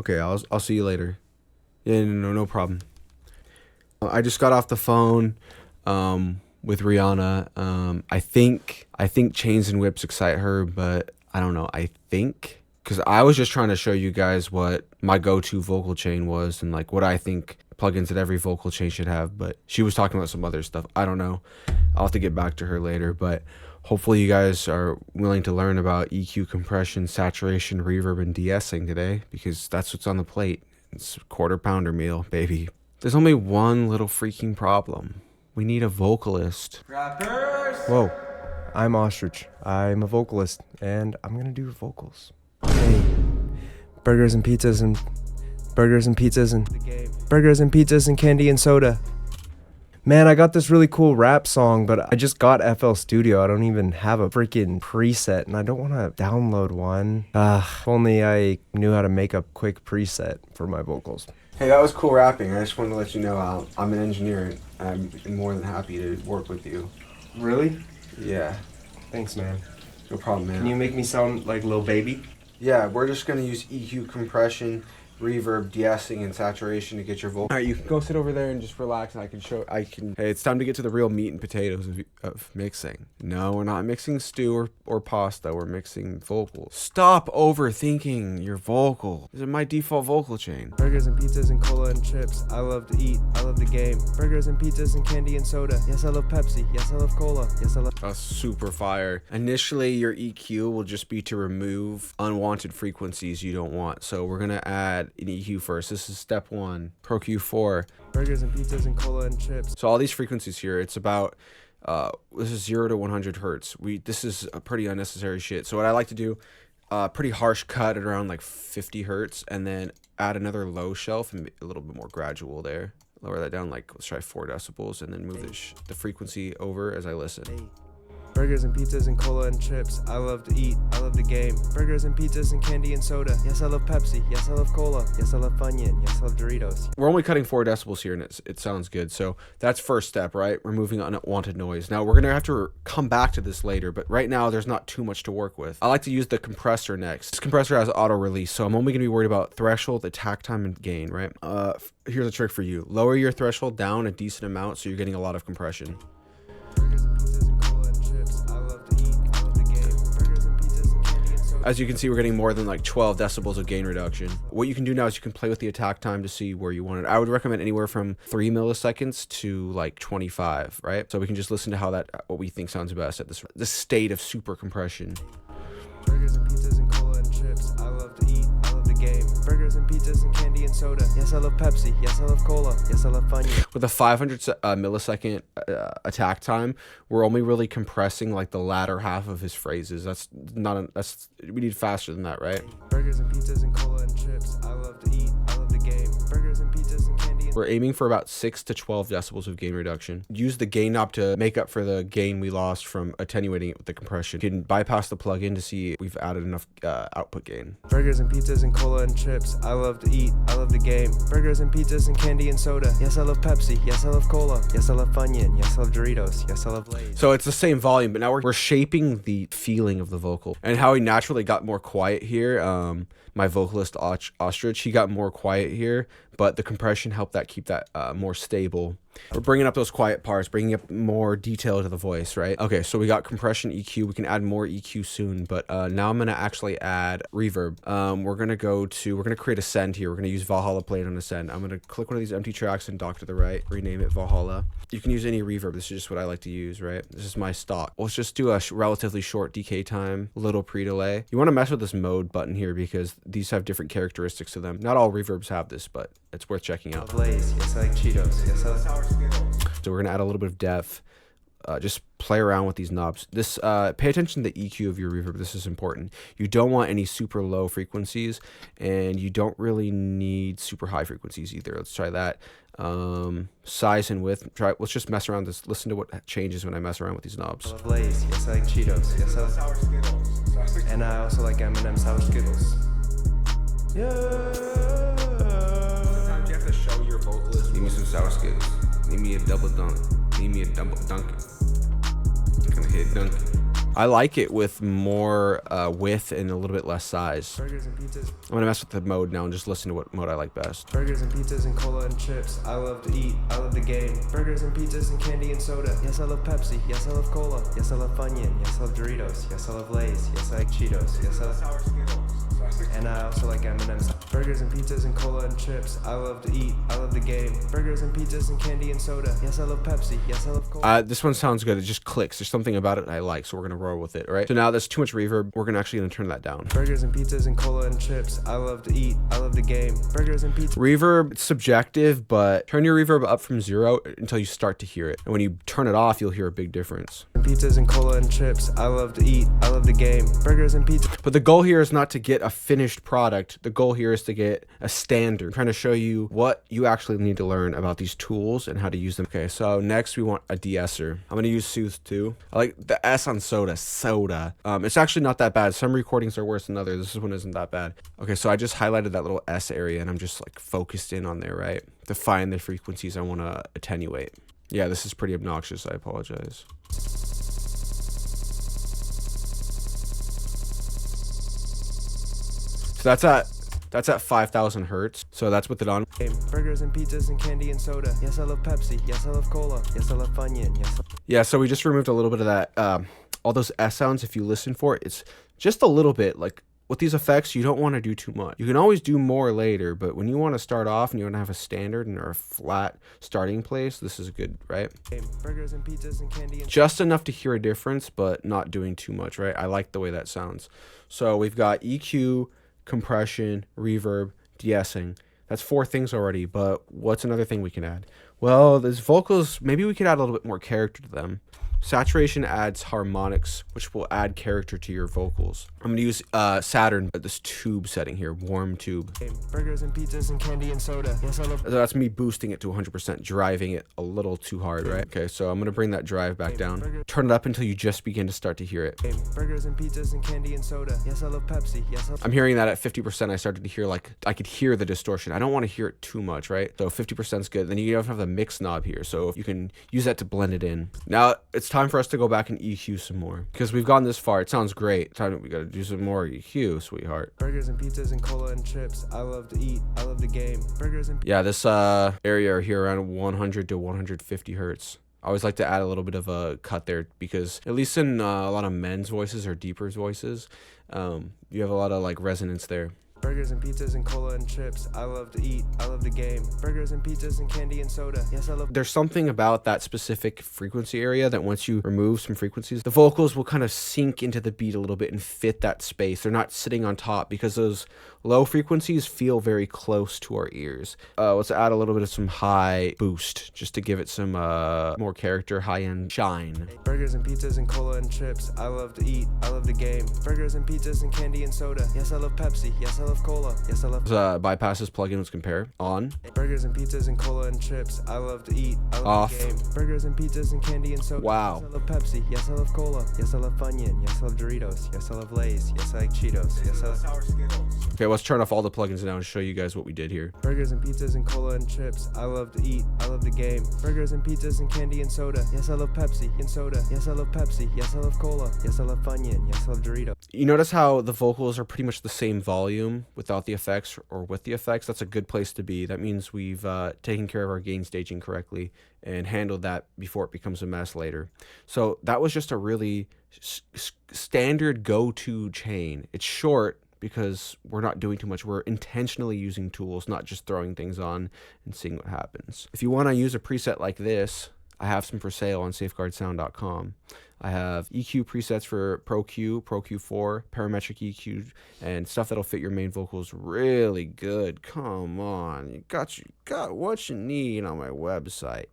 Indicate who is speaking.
Speaker 1: Okay, I'll see you later. Yeah, no problem. I just got off the phone with Rihanna. I think chains and whips excite her, but I don't know. I think because I was just trying to show you guys what my go-to vocal chain was and like what I think plugins that every vocal chain should have. But she was talking about some other stuff. I don't know. I'll have to get back to her later. But hopefully you guys are willing to learn about EQ, compression, saturation, reverb, and de-essing today because that's what's on the plate. It's a quarter pounder meal, baby. There's only one little freaking problem. We need a vocalist.
Speaker 2: Rappers!
Speaker 3: Whoa, I'm Ostrich. I'm a vocalist, and I'm gonna do vocals. Hey, burgers and pizzas and burgers and pizzas and burgers and pizzas and candy and soda. Man, I got this really cool rap song, but I just got FL Studio. I don't even have a freaking preset, and I don't want to download one. If only I knew how to make a quick preset for my vocals.
Speaker 1: Hey, that was cool rapping. I just wanted to let you know I'm an engineer and I'm more than happy to work with you.
Speaker 3: Really?
Speaker 1: Yeah,
Speaker 3: Thanks, man.
Speaker 1: no problem, man.
Speaker 3: Can you make me sound like Lil Baby?
Speaker 1: Yeah, we're just going to use EQ, compression, reverb, de-essing, and saturation to get your vocal. All right, you can go sit over there and just relax, and Hey, it's time to get to the real meat and potatoes of mixing. No, we're not mixing stew or pasta. We're mixing vocals. Stop overthinking your vocal. This is my default vocal chain.
Speaker 3: Burgers and pizzas and cola and chips. I love to eat. I love the game. Burgers and pizzas and candy and soda. Yes, I love Pepsi. Yes, I love cola. Yes, I love...
Speaker 1: That's super fire. Initially, your EQ will just be to remove unwanted frequencies you don't want. So we're going to add an EQ first. This is step 1. Pro Q4.
Speaker 3: Burgers and pizzas and cola and chips.
Speaker 1: So all these frequencies here, it's about this is 0 to 100 hertz. This is a pretty unnecessary shit. So what I like to do, pretty harsh cut at around like 50 hertz, and then add another low shelf and a little bit more gradual there. Lower that down, like let's try 4 decibels, and then move the frequency over as I listen.
Speaker 3: Burgers and pizzas and cola and chips. I love to eat. I love the game. Burgers and pizzas and candy and soda. Yes, I love Pepsi. Yes, I love cola. Yes, I love Funyun. Yes, I love Doritos.
Speaker 1: We're only cutting 4 decibels here, and it sounds good. So that's first step, right? Removing unwanted noise. Now we're gonna have to come back to this later, but right now there's not too much to work with. I like to use the compressor next. This compressor has auto release, so I'm only gonna be worried about threshold, attack time, and gain, right? Here's a trick for you: lower your threshold down a decent amount, so you're getting a lot of compression. As you can see, we're getting more than like 12 decibels of gain reduction. What you can do now is you can play with the attack time to see where you want it. I would recommend anywhere from 3 milliseconds to like 25, right? So we can just listen to what we think sounds best at this state of super compression.
Speaker 3: Burgers and pizzas and cola and chips. I love to eat. I love the game. Burgers and pizzas and candy and soda. Yes, I love Pepsi. Yes, I love cola. Yes, I love Funyun.
Speaker 1: With a 500 millisecond attack time, we're only really compressing like the latter half of his phrases. We need faster than that, right?
Speaker 3: Burgers and pizzas and cola and chips. I love to eat. I love the game. Burgers and pizzas and candy.
Speaker 1: We're aiming for about 6 to 12 decibels of gain reduction. Use the gain knob to make up for the gain we lost from attenuating it with the compression. You can bypass the plugin to see if we've added enough output gain.
Speaker 3: Burgers and pizzas and cola and chips. I love to eat. I love the game. Burgers and pizzas and candy and soda. Yes, I love Pepsi. Yes, I love cola. Yes, I love Funyun. Yes, I love Doritos. Yes, I love Lay's.
Speaker 1: So it's the same volume, but now we're shaping the feeling of the vocal. And how he naturally got more quiet here, my vocalist Ostrich, he got more quiet here, but the compression helped keep that more stable. We're bringing up those quiet parts, bringing up more detail to the voice, right? Okay, so we got compression, EQ. We can add more EQ soon, but now I'm gonna actually add reverb. We're gonna create a send here. We're gonna use Valhalla playing on a send. I'm gonna click one of these empty tracks and dock to the right, rename it Valhalla. You can use any reverb. This is just what I like to use, right? This is my stock. Let's just do a relatively short decay time, little pre-delay. You wanna mess with this mode button here because these have different characteristics to them. Not all reverbs have this, but it's worth checking out.
Speaker 3: Lay's. Yes, I like Cheetos. Yes, I like
Speaker 1: So we're gonna add a little bit of depth. Just play around with these knobs. This pay attention to the EQ of your reverb. This is important. You don't want any super low frequencies, and you don't really need super high frequencies either. Let's try that. Size and width. Let's just mess around this. Listen to what changes when I mess around with these knobs.
Speaker 3: I love Lay's. Yes, I like Cheetos. Yes, I like sour Skittles. And I also like M&M sour Skittles. Yeah.
Speaker 1: Sometimes you have to show your vocalist. Give me some sour Skittles. Need me a double dunk. Need me a double dunkin'. I'm gonna hit dunkin'. I like it with more width and a little bit less size.
Speaker 3: Burgers and pizzas.
Speaker 1: I'm gonna mess with the mode now and just listen to what mode I like best.
Speaker 3: Burgers and pizzas and cola and chips. I love to eat. I love the game. Burgers and pizzas and candy and soda. Yes, I love Pepsi. Yes, I love cola. Yes, I love Funyun. Yes, I love Doritos. Yes, I love Lay's. Yes, I like Cheetos. Yes, I love sour Skittles. And I also like M&M's. Burgers and pizzas and cola and chips. I love to eat. I love the game. Burgers and pizzas and candy and soda. Yes, I love Pepsi. Yes, I love cola.
Speaker 1: This one sounds good. It just clicks. There's something about it I like, so we're gonna roll with it, right? So now there's too much reverb. We're gonna turn that down.
Speaker 3: Burgers and pizzas and cola and chips. I love to eat. I love the game. Burgers and pizza.
Speaker 1: Reverb, it's subjective, but turn your reverb up from 0 until you start to hear it. And when you turn it off, you'll hear a big difference.
Speaker 3: Pizzas and cola and chips. I love to eat. I love the game. Burgers and pizza.
Speaker 1: But the goal here is not to get a finished product. The goal here is to get a standard. I'm trying to show you what you actually need to learn about these tools and how to use them. Okay, so next we want a de-esser. I'm gonna use Soothe too. I like the S on soda. It's actually not that bad. Some recordings are worse than others. This one isn't that bad. Okay, so I just highlighted that little S area and I'm just like focused in on there, right? To find the frequencies I want to attenuate. Yeah, this is pretty obnoxious. I apologize. So that's at 5,000 hertz. So that's with it on.
Speaker 3: Burgers and pizzas and candy and soda. Yes, I love Pepsi. Yes, I love cola. Yes, I love Funyun. Yes.
Speaker 1: Yeah, so we just removed a little bit of that. All those S sounds, if you listen for it, it's just a little bit. Like with these effects, you don't want to do too much. You can always do more later, but when you want to start off and you want to have a standard and or a flat starting place, this is good, right?
Speaker 3: Burgers and pizzas and candy and
Speaker 1: just enough to hear a difference, but not doing too much, right? I like the way that sounds. So we've got EQ, compression, reverb, de-essing. That's 4 things already, but what's another thing we can add? Well, there's vocals. Maybe we could add a little bit more character to them. Saturation adds harmonics, which will add character to your vocals. I'm going to use Saturn, this tube setting here, warm tube.
Speaker 3: Burgers and pizzas and candy and soda. Yes, I love.
Speaker 1: That's me boosting it to 100%, driving it a little too hard, right? Okay, so I'm going to bring that drive back down. Turn it up until you just begin to start to hear it.
Speaker 3: Burgers and pizzas and candy and soda. Yes, I love Pepsi. Yes,
Speaker 1: I'm hearing that at 50%. I started to hear, like, I could hear the distortion. I don't want to hear it too much, right? So 50% is good. Then you don't have the mix knob here, so you can use that to blend it in. Now it's time for us to go back and EQ some more because we've gone this far. It sounds great. We got to do some more EQ, sweetheart.
Speaker 3: Burgers and pizzas and cola and chips. I love to eat. I love the game. Burgers and
Speaker 1: yeah, this area here around 100 to 150 hertz. I always like to add a little bit of a cut there because at least in a lot of men's voices or deeper voices, you have a lot of like resonance there.
Speaker 3: Burgers and pizzas and cola and chips. I love to eat. I love the game. Burgers and pizzas and candy and soda. Yes, I love.
Speaker 1: There's something about that specific frequency area that once you remove some frequencies, the vocals will kind of sink into the beat a little bit and fit that space. They're not sitting on top because those low frequencies feel very close to our ears. Let's add a little bit of some high boost just to give it some more character, high-end shine.
Speaker 3: Burgers and pizzas and cola and chips. I love to eat. I love the game. Burgers and pizzas and candy and soda. Yes, I love Pepsi. Yes, I love cola. Yes, I love.
Speaker 1: Bypasses plugin. Let's compare. On.
Speaker 3: Burgers and pizzas and cola and chips. I love to eat. I love
Speaker 1: off.
Speaker 3: The game. Burgers and pizzas and candy and soda.
Speaker 1: Wow.
Speaker 3: Yes, I love Pepsi. Yes, I love cola. Yes, I love Funyun. Yes, I love Doritos. Yes, I love Lay's. Yes, I like Cheetos. Yes, I love sour Skittles.
Speaker 1: Okay, let's turn off all the plugins now and show you guys what we did here.
Speaker 3: Burgers and pizzas and cola and chips. I love to eat. I love the game. Burgers and pizzas and candy and soda. Yes, I love Pepsi and soda. Yes, I love Pepsi. Yes, I love cola. Yes, I love Funyun. Yes, I love Doritos.
Speaker 1: You notice how the vocals are pretty much the same volume without the effects or with the effects? That's a good place to be. That means we've taken care of our gain staging correctly and handled that before it becomes a mess later. So that was just a really standard go-to chain. It's short because we're not doing too much. We're intentionally using tools, not just throwing things on and seeing what happens. If you want to use a preset like this, I have some for sale on safeguardsound.com. I have EQ presets for Pro Q, Pro Q4, parametric EQ, and stuff that'll fit your main vocals really good. Come on, you got what you need on my website.